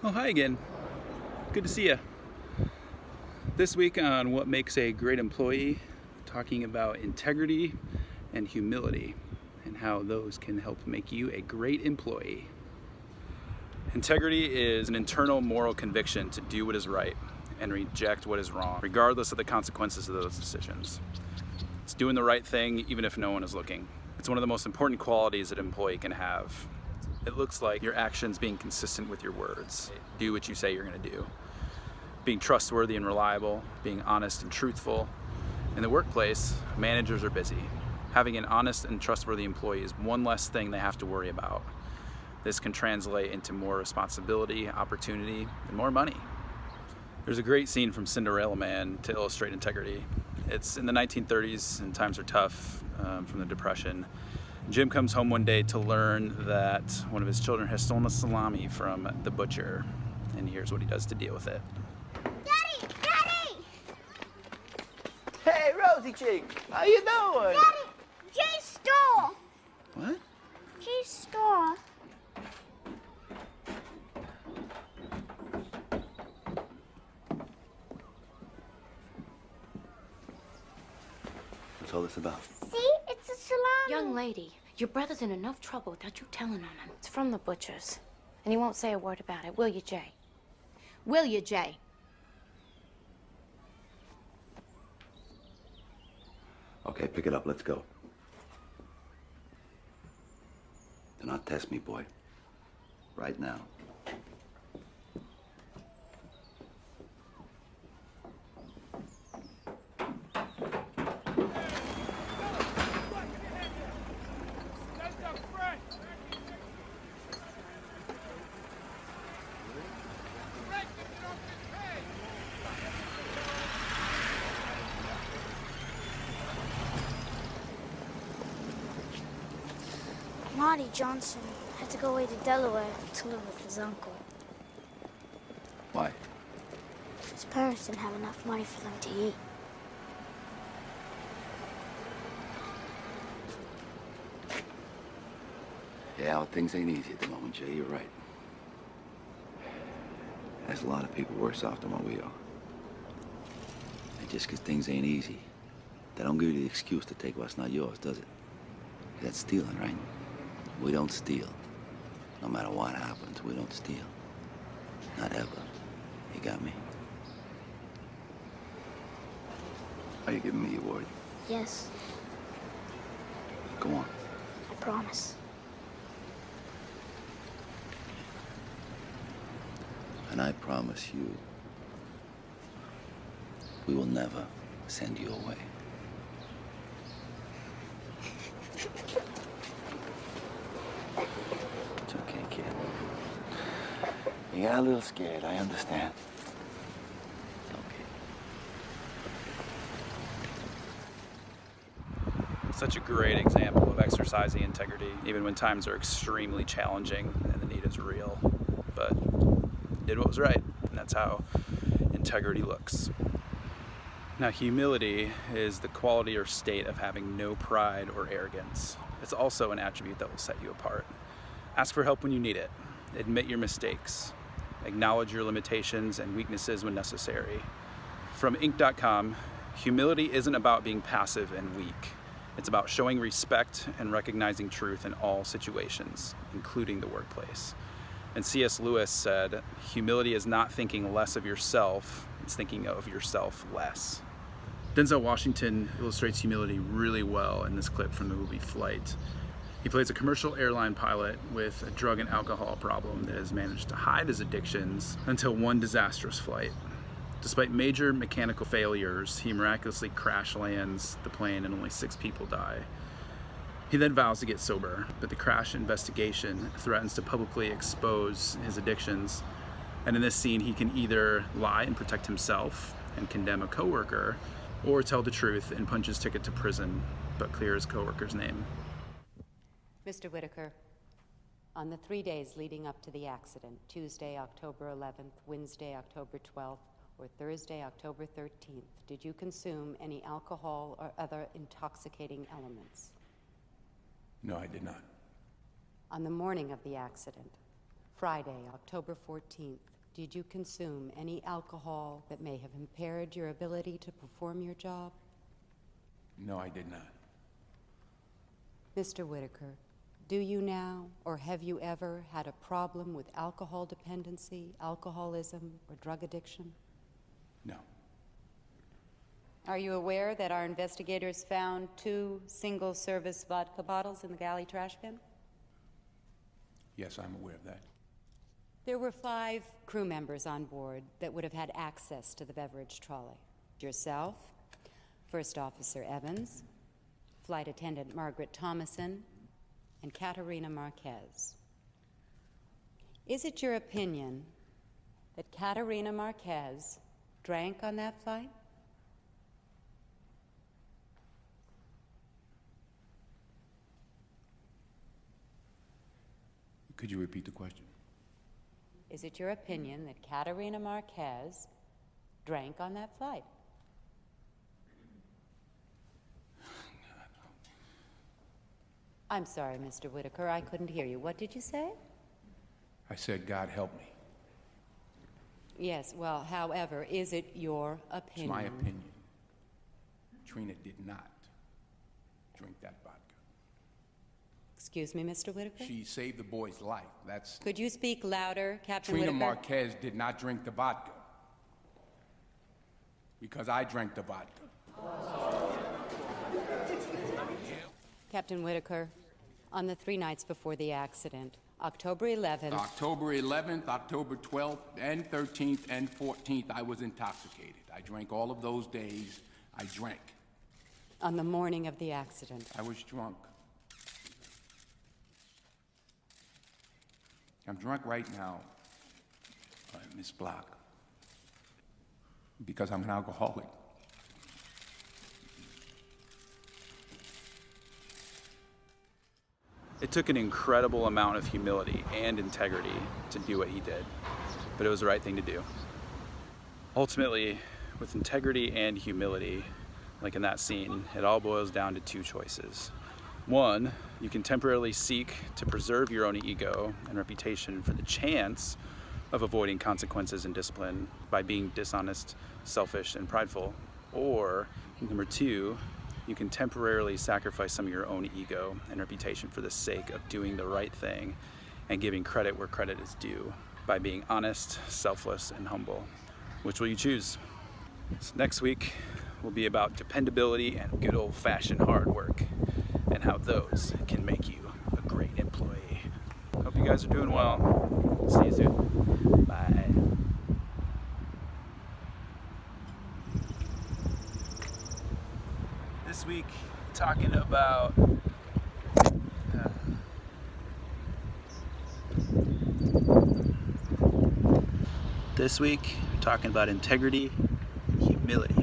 Oh, hi again. Good to see you. This week on What Makes a Great Employee, talking about integrity and humility and how those can help make you a great employee. Integrity is an internal moral conviction to do what is right and reject what is wrong, regardless of the consequences of those decisions. It's doing the right thing even if no one is looking. It's one of the most important qualities that an employee can have. It looks like your actions being consistent with your words. Do what you say you're going to do. Being trustworthy and reliable, being honest and truthful. In the workplace, managers are busy. Having an honest and trustworthy employee is one less thing they have to worry about. This can translate into more responsibility, opportunity, and more money. There's a great scene from Cinderella Man to illustrate integrity. It's in the 1930s and times are tough from the Depression. Jim comes home one day to learn that one of his children has stolen a salami from the butcher, and here's what he does to deal with it. Daddy! Daddy! Hey, Rosie Chick, how you doing? Daddy! Jay stole! What? Jay stole. What's all this about? See? It's a salami. Young lady, your brother's in enough trouble without you telling on him. It's from the butcher's. And he won't say a word about it, will you, Jay? Will you, Jay? Okay, pick it up. Let's go. Do not test me, boy. Right now. Marty Johnson had to go away to Delaware to live with his uncle. Why? His parents didn't have enough money for them to eat. Yeah, well, things ain't easy at the moment, Jay. You're right. There's a lot of people worse off than what we are. And just 'cause things ain't easy, that don't give you the excuse to take what's not yours, does it? That's stealing, right? We don't steal. No matter what happens, we don't steal. Not ever. You got me? Are you giving me your word? Yes, Go on. I promise. And I promise you, we will never send you away. It's okay, kid. You got a little scared, I understand. It's okay. Such a great example of exercising integrity, even when times are extremely challenging and the need is real. But did what was right, and that's how integrity looks. Now, humility is the quality or state of having no pride or arrogance. It's also an attribute that will set you apart. Ask for help when you need it. Admit your mistakes. Acknowledge your limitations and weaknesses when necessary. From Inc.com, humility isn't about being passive and weak. It's about showing respect and recognizing truth in all situations, including the workplace. And C.S. Lewis said, humility is not thinking less of yourself, it's thinking of yourself less. Denzel Washington illustrates humility really well in this clip from the movie Flight. He plays a commercial airline pilot with a drug and alcohol problem that has managed to hide his addictions until one disastrous flight. Despite major mechanical failures, he miraculously crash lands the plane and only 6 people die. He then vows to get sober, but the crash investigation threatens to publicly expose his addictions. And in this scene, he can either lie and protect himself and condemn a coworker, or tell the truth and punch his ticket to prison, but clear his coworker's name. Mr. Whitaker, on the 3 days leading up to the accident, Tuesday, October 11th, Wednesday, October 12th, or Thursday, October 13th, did you consume any alcohol or other intoxicating elements? No, I did not. On the morning of the accident, Friday, October 14th, Did you consume any alcohol that may have impaired your ability to perform your job? No, I did not. Mr. Whitaker, do you now, or have you ever had a problem with alcohol dependency, alcoholism, or drug addiction? No. Are you aware that our investigators found 2 single-service vodka bottles in the galley trash bin? Yes, I'm aware of that. There were 5 crew members on board that would have had access to the beverage trolley. Yourself, First Officer Evans, Flight Attendant Margaret Thomason, and Katerina Marquez. Is it your opinion that Katerina Marquez drank on that flight? Could you repeat the question? Is it your opinion that Katerina Marquez drank on that flight? I'm sorry, Mr. Whitaker, I couldn't hear you. What did you say? I said, God help me. Yes, well, however, is it your opinion? It's my opinion. Trina did not drink that vodka. Excuse me, Mr. Whitaker? She saved the boy's life. That's... Could you speak louder, Captain Trina Whitaker? Marquez did not drink the vodka. Because I drank the vodka. Captain Whitaker, on the 3 nights before the accident, October 11th... October 11th, October 12th, and 13th, and 14th, I was intoxicated. I drank all of those days. I drank. On the morning of the accident. I was drunk. I'm drunk right now, Miss Block, because I'm an alcoholic. It took an incredible amount of humility and integrity to do what he did, but it was the right thing to do. Ultimately, with integrity and humility, like in that scene, it all boils down to 2 choices. 1, you can temporarily seek to preserve your own ego and reputation for the chance of avoiding consequences and discipline by being dishonest, selfish, and prideful. Or, number 2, you can temporarily sacrifice some of your own ego and reputation for the sake of doing the right thing and giving credit where credit is due by being honest, selfless, and humble. Which will you choose? So next week will be about dependability and good old-fashioned hard work and how those can make you a great employee. Hope you guys are doing well. See you soon. Bye. This week, talking about integrity and humility.